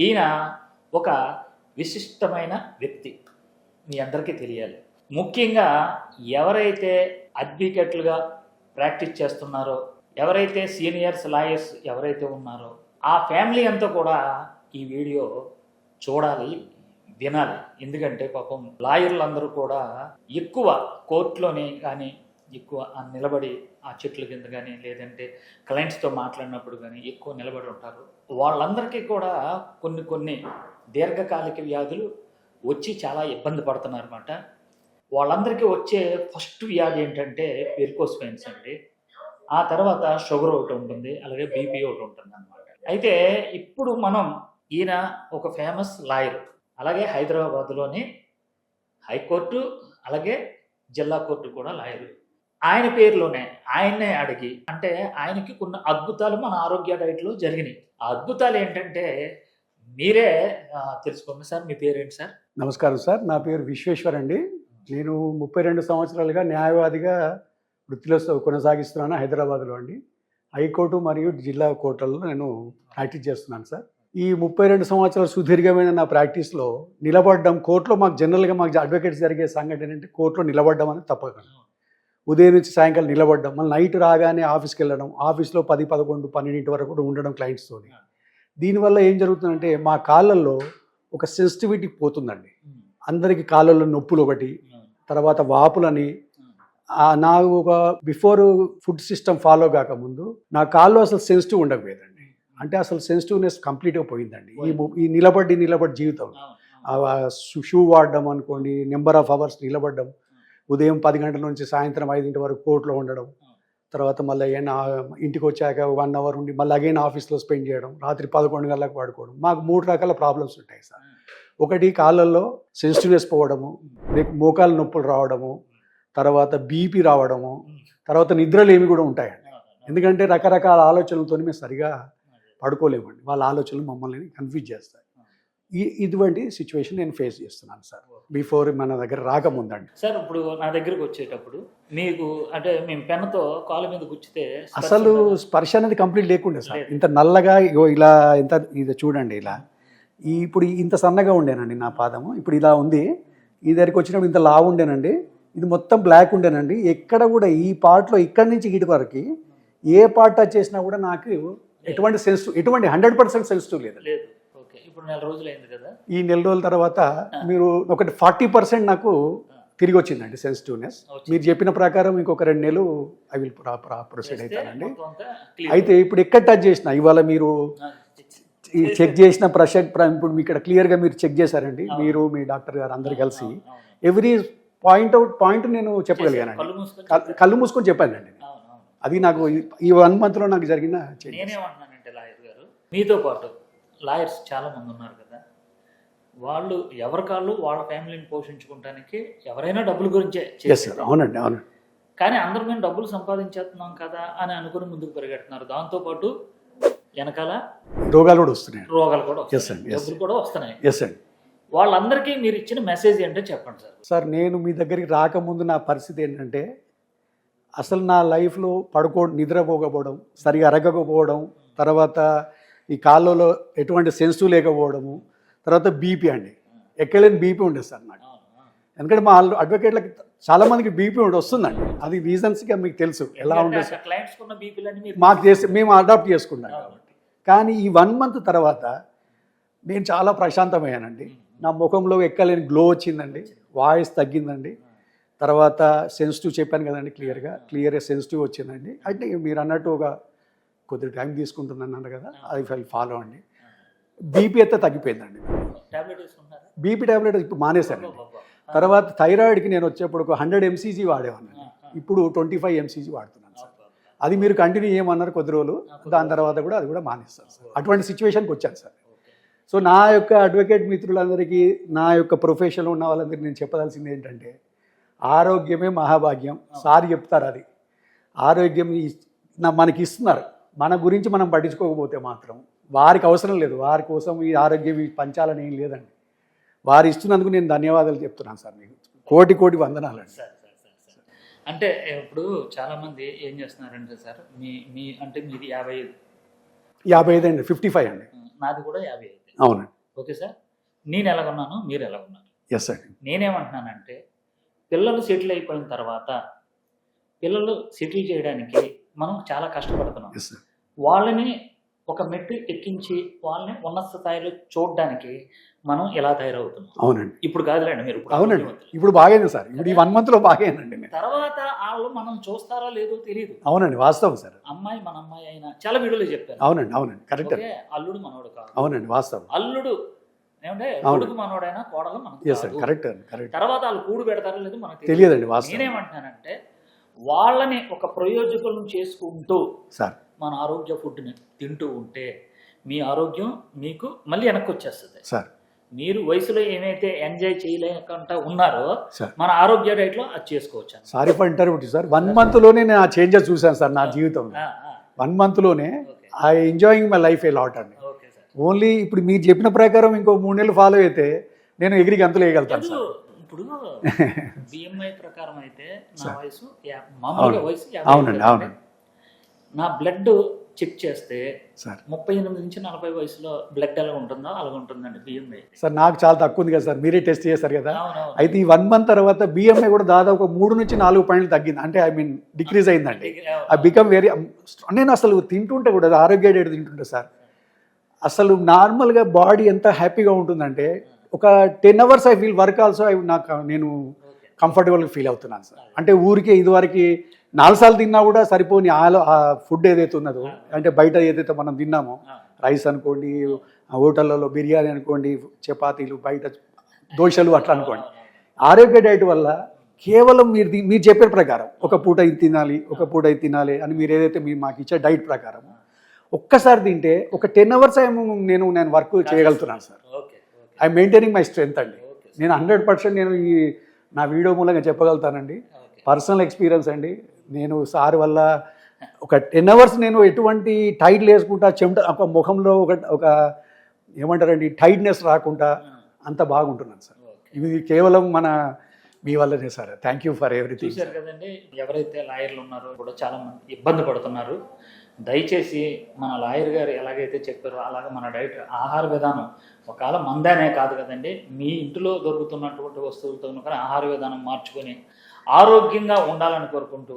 ఈయన ఒక విశిష్టమైన వ్యక్తి, మీ అందరికీ తెలియాలి. ముఖ్యంగా ఎవరైతే అడ్వకేట్లుగా ప్రాక్టీస్ చేస్తున్నారో, ఎవరైతే సీనియర్స్ లాయర్స్ ఎవరైతే ఉన్నారో ఆ ఫ్యామిలీ అంతా కూడా ఈ వీడియో చూడాలి, వినాలి. ఎందుకంటే పాపం లాయర్లందరూ కూడా ఎక్కువ కోర్టులోనే కానీ ఎక్కువ నిలబడి ఆ చెట్ల కింద కానీ లేదంటే క్లయింట్స్తో మాట్లాడినప్పుడు కానీ ఎక్కువ నిలబడి ఉంటారు. వాళ్ళందరికీ కూడా కొన్ని దీర్ఘకాలిక వ్యాధులు వచ్చి చాలా ఇబ్బంది పడుతున్నారు అన్నమాట. వాళ్ళందరికీ వచ్చే ఫస్ట్ వ్యాధి ఏంటంటే వెరికోస్ వెయిన్స్ అండి. ఆ తర్వాత షుగర్ ఒకటి ఉంటుంది, అలాగే బీపీ ఒకటి ఉంటుంది అన్నమాట. అయితే ఇప్పుడు మనం ఈయన ఒక ఫేమస్ లాయర్, అలాగే హైదరాబాద్లోని హైకోర్టు అలాగే జిల్లా కోర్టు కూడా లాయరు. ఆయన పేరులోనే ఆయన్నే అడిగి, అంటే ఆయనకి కొన్ని అద్భుతాలు మన ఆరోగ్య డైట్లో జరిగినాయి. ఆ అద్భుతాలు ఏంటంటే మీరే తెలుసుకోండి. సార్ మీ పేరేంటి సార్? నమస్కారం సార్, నా పేరు విశ్వేశ్వర్ అండి. నేను 32 సంవత్సరాలుగా న్యాయవాదిగా వృత్తిలో కొనసాగిస్తున్నాను హైదరాబాద్లో అండి. హైకోర్టు మరియు జిల్లా కోర్టులలో నేను ప్రాక్టీస్ చేస్తున్నాను సార్. ఈ 32 సంవత్సరాల సుదీర్ఘమైన నా ప్రాక్టీస్లో నిలబడడం, కోర్టులో మాకు జనరల్గా మాకు అడ్వకేట్స్ జరిగే సంఘటన ఏంటంటే కోర్టులో నిలబడడం అనేది తప్పకుండా. ఉదయం నుంచి సాయంకాలం నిలబడడం, మళ్ళీ నైట్ రాగానే ఆఫీస్కి వెళ్ళడం, ఆఫీస్లో 10, 11, 12 వరకు కూడా ఉండడం క్లయింట్స్తో. దీనివల్ల ఏం జరుగుతుందంటే మా కాళ్ళల్లో ఒక సెన్సిటివిటీ పోతుందండి. అందరికీ కాళ్ళల్లో నొప్పులు ఒకటి, తర్వాత వాపులని. నాకు ఒక బిఫోర్ ఫుడ్ సిస్టమ్ ఫాలో కాకముందు నా కాళ్ళు అసలు సెన్సిటివ్ ఉండకపోయేదండి. అంటే అసలు సెన్సిటివ్నెస్ కంప్లీట్గా పోయిందండి ఈ నిలబడి జీవితం. షూ వాడడం అనుకోండి, నెంబర్ ఆఫ్ అవర్స్ నిలబడడం, ఉదయం 10 గంటల నుంచి సాయంత్రం 5 వరకు కోర్టులో ఉండడం, తర్వాత మళ్ళీ ఇంటికి వచ్చాక 1 అవర్ ఉండి మళ్ళీ అగైన్ ఆఫీస్లో స్పెండ్ చేయడం, రాత్రి 11 గంటలకు పడుకోవడం. మాకు 3 రకాల ప్రాబ్లమ్స్ ఉంటాయి సార్. ఒకటి కాళ్ళల్లో సెన్సిటివ్నెస్ పోవడము, మోకాలు నొప్పులు రావడము, తర్వాత బీపీ రావడము, తర్వాత నిద్రలేమి కూడా ఉంటాయండి. ఎందుకంటే రకరకాల ఆలోచనలతో మేము సరిగా పడుకోలేమండి. వాళ్ళ ఆలోచనలు మమ్మల్ని కన్ఫ్యూజ్ చేస్తాయి. ఇటువంటి సిచ్యువేషన్ నేను ఫేస్ చేస్తున్నాను సార్, బిఫోర్ మన దగ్గర రాకముందండి. సార్ ఇప్పుడు నా దగ్గరకు వచ్చేటప్పుడు మీకు అంటే మేము పెన్నుతో కాళ్ళ మీద గుచ్చితే అసలు స్పర్శ అనేది కంప్లీట్ లేకుండే సార్. ఇంత నల్లగా ఇలా ఇంత ఇది చూడండి, ఇలా ఇప్పుడు ఇంత సన్నగా ఉండేనండి నా పాదము, ఇప్పుడు ఇలా ఉంది. ఈ దగ్గరికి వచ్చినప్పుడు ఇంత లావు ఉండేనండి, ఇది మొత్తం బ్లాక్ ఉండేనండి. ఎక్కడ కూడా ఈ పార్ట్లో ఇక్కడి నుంచి ఇటు వరకు ఏ పార్ట్ టచ్ చేసినా కూడా నాకు ఎటువంటి సెన్సిటివ్, ఎటువంటి 100% సెన్సిటివ్ లేదు. ఇప్పుడు 4 రోజులు అయింది కదా, ఈ 4 రోజుల తర్వాత మీరు ఒకటి 40% నాకు తిరిగి వచ్చిందండి సెన్సిటివ్నెస్. మీరు చెప్పిన ప్రకారం ఇంకొక 2 నెలలు ఐ విల్ ప్రొసీడ్ అవుతానండి. అయితే ఇప్పుడు ఎక్కడ టచ్ చేసినా, ఇవాళ మీరు చెక్ చేసిన ఇప్పుడు ఇక్కడ క్లియర్గా మీరు చెక్ చేశారండి, మీరు మీ డాక్టర్ గారు అందరు కలిసి ఎవ్రీ పాయింట్ నేను చెప్పగలిగానండి. కళ్ళు మూసుకొని చెప్పానండి. అది నాకు ఈ 1 మంత్లో నాకు జరిగిన. నేనేమంటున్నానంటే లాయర్ గారు, మీతో పాటు లాయర్స్ చాలామంది ఉన్నారు కదా, వాళ్ళు ఎవరి కాళ్ళు వాళ్ళ ఫ్యామిలీని పోషించుకోవడానికి ఎవరైనా డబ్బుల గురించే చేస్తారు. అవునండి, అవునండి. కానీ అందరూ మేము డబ్బులు సంపాదించేస్తున్నాం కదా అని అనుకుని ముందుకు పరిగెడుతున్నారు. దాంతోపాటు వెనకాల రోగాలు కూడా వస్తున్నాయి, డబ్బులు కూడా వస్తున్నాయి. ఎస్ అండి. వాళ్ళందరికీ మీరు ఇచ్చిన మెసేజ్ ఏంటో చెప్పండి సార్. సార్, నేను మీ దగ్గరికి రాకముందు నా పరిస్థితి ఏంటంటే అసలు నా లైఫ్లో నిద్రపోకపోవడం, సరిగా అరగకపోవడం, తర్వాత ఈ కాళ్ళలో ఎటువంటి సెన్సిటివ్ లేకపోవడము, తర్వాత బీపీ అండి, ఎక్కలేని బీపీ ఉండేది సార్ నాకు. ఎందుకంటే మా అడ్వకేట్లకి చాలామందికి బీపీ వస్తుందండి. అది రీజన్స్గా మీకు తెలుసు ఎలా ఉండేది, మాకు మేము అడాప్ట్ చేసుకున్నాం కాబట్టి. కానీ ఈ 1 మంత్ తర్వాత నేను చాలా ప్రశాంతమయ్యానండి. నా ముఖంలో ఎక్కలేని గ్లో వచ్చిందండి, వాయిస్ తగ్గిందండి, తర్వాత సెన్సిటివ్ చెప్పాను కదండి, క్లియర్గా సెన్సిటివ్ వచ్చిందండి. అంటే మీరు అన్నట్టు ఒక కొద్దిగా టైం తీసుకుంటుందని అన్నారు కదా, అది ఫాలో అండి. బీపీ అయితే తగ్గిపోయిందండి. బీపీ ట్యాబ్లెట్ ఇప్పుడు మానేశానండి. తర్వాత థైరాయిడ్కి నేను వచ్చేప్పుడు ఒక 100 mcg వాడేవాడిని, ఇప్పుడు 25 mcg వాడుతున్నాను సార్. అది మీరు కంటిన్యూ చేయమన్నారు కొద్ది రోజులు, దాని తర్వాత కూడా అది కూడా మానేస్తాను సార్. అటువంటి సిచ్యువేషన్కి వచ్చాను సార్. సో నా యొక్క అడ్వకేట్ మిత్రులందరికీ, నా యొక్క ప్రొఫెషన్లో ఉన్న వాళ్ళందరికీ నేను చెప్పదలసింది ఏంటంటే, ఆరోగ్యమే మహాభాగ్యం. సార్ చెప్తారు, అది ఆరోగ్యం మనకి ఇస్తున్నారు. మన గురించి మనం పట్టించుకోకపోతే మాత్రం వారికి అవసరం లేదు. వారి కోసం ఈ ఆరోగ్యం పంచాలని ఏం లేదండి. వారు ఇస్తున్నందుకు నేను ధన్యవాదాలు చెప్తున్నాను సార్. మీకు కోటి వందనాలండి. అంటే ఇప్పుడు చాలామంది ఏం చేస్తున్నారంటే సార్, మీ అంటే మీది 55 అండి, 55 అండి. నాది కూడా 55. అవునండి. ఓకే సార్, నేను ఎలాగున్నాను, మీరు ఎలాగున్నారు. ఎస్ అండి. నేనేమంటున్నానంటే పిల్లలు సెటిల్ అయిపోయిన తర్వాత పిల్లలు సెటిల్ చేయడానికి మనం చాలా కష్టపడుతున్నాం. Yes sir. వాళ్ళని ఒక మెట్టు ఎక్కించి వాళ్ళని ఉన్నత స్థాయిలో చూడడానికి మనం ఎలా తయారవుతున్నాం. అవునండి. ఇప్పుడు కాదులేండి, మీరు ఇప్పుడు అవునండి. ఆరోగ్యవంతులు. ఇప్పుడు బాగానే సార్. ఇప్పుడు ఈ 1 monthలో బాగానండి నేను. తర్వాత వాళ్ళు మనం చూస్తారో లేదో తెలియదు. అవునండి, వాస్తవం సార్. అమ్మాయి మన అమ్మాయి అయినా చాలా వీడియోలో చెప్పాను. అవునండి, అవునండి, కరెక్ట్. ఓకే, అల్లుడు మనోడు కాదు. అవునండి, వాస్తవం. అల్లుడు ఏమంటే అవును. కొడుకు మనోడైనా కోడలు మనకు ఎస్ సార్, కాదు. కరెక్ట్ అండి, కరెక్ట్. తర్వాత వాళ్ళు కూడు పెడతారో లేదో మనకు తెలియదండి, వాస్తవం. నేనేమంటున్నానంటే వాళ్ళని ఒక ప్రయోజకులను చేసుకుంటూ సార్ మన ఆరోగ్య ఫుడ్ని తింటూ ఉంటే మీ ఆరోగ్యం మీకు మళ్ళీ వెనక్కి వచ్చేస్తుంది. సార్ మీరు వయసులో ఏమైతే ఎంజాయ్ చేయలేకుండా ఉన్నారో సార్ మన ఆరోగ్య డైట్లో అది చేసుకోవచ్చు. Sorry for interview sir. 1 monthలోనే నేను ఆ చేంజెస్ చూశాను సార్ నా జీవితంలో. 1 monthలోనే okay, I enjoying my life a lot అండి. Okay sir. ఓన్లీ ఇప్పుడు మీరు చెప్పిన ప్రకారం ఇంకో 3 నెలలు ఫాలో అయితే నేను ఎగిరి గంతులు వేయగలుగుతాను సార్. ఇప్పుడు బిఎంఐ ప్రకారం అయితే నా సార్. వయసు మామూలుగా వయసు 50 అవునండి, అవునండి నా బ్లడ్ చెక్ చేస్తే సార్. 38 నుంచి 40 వయసులో బ్లడ్ ఎలా ఉంటుందో అలా ఉంటుందండి బిఎంఐ. సార్ నాకు చాలా తక్కువ ఉంది కదా సార్, మీరే టెస్ట్ చేశారు కదా. అవునవును. అయితే ఈ 1 month తర్వాత బిఎంఐ కూడా దాదాపు ఒక 3 నుంచి 4 పాయింట్లు తగ్గింది. అంటే ఐ మీన్ డిక్రీజ్ అయిందండి. ఐ బికమ్ వెరీ, నేను అసలు తింటుంటే కూడా ఆరోగ్య డైట్ తింటుంటే సార్ అసలు నార్మల్గా బాడీ ఎంత హ్యాపీగా ఉంటుందంటే ఒక 10 hours I feel work also నేను కంఫర్టబుల్గా ఫీల్ అవుతున్నాను సార్. అంటే ఊరికే ఇదివరకు 4 సార్లు తిన్నా కూడా సరిపోని ఆ ఫుడ్ ఏదైతే ఉన్నదో, అంటే బయట ఏదైతే మనం తిన్నామో రైస్ అనుకోండి, హోటళ్ళలో బిర్యానీ అనుకోండి, చపాతీలు, బయట దోశలు అట్లా అనుకోండి. ఆరోగ్య డైట్ వల్ల కేవలం మీరు చెప్పే ప్రకారం ఒక పూట ఇది తినాలి, ఒక పూట ఇది తినాలి అని మీరు ఏదైతే మీరు మాకు ఇచ్చే డైట్ ప్రకారం ఒక్కసారి తింటే ఒక 10 hours నేను వర్క్ చేయగలుగుతున్నాను sir. I maintaining my strength అండి. నేను 100% నేను ఈ నా వీడియో మూలంగా చెప్పగలుగుతానండి. పర్సనల్ ఎక్స్పీరియన్స్ అండి. నేను సార్ వల్ల ఒక 10 hours నేను ఎటువంటి టైట్ వేసుకుంటా, చెమట ఒక ముఖంలో ఒక ఏమంటారండి టైట్నెస్ రాకుండా అంత బాగుంటున్నాను సార్. ఇది కేవలం మీ వల్లనే sir. Thank you for everything. చూశారు కదండి, ఎవరైతే లాయర్లు ఉన్నారో కూడా చాలా మంది ఇబ్బంది పడుతున్నారు. దయచేసి మన లాయర్ గారు ఎలాగైతే చెప్పారో అలాగే మన డైట్ ఆహార విధానం ఒకవేళ మందానే కాదు కదండి, మీ ఇంటిలో దొరుకుతున్నటువంటి వస్తువులతో కూడా ఆహార విధానం మార్చుకొని ఆరోగ్యంగా ఉండాలని కోరుకుంటూ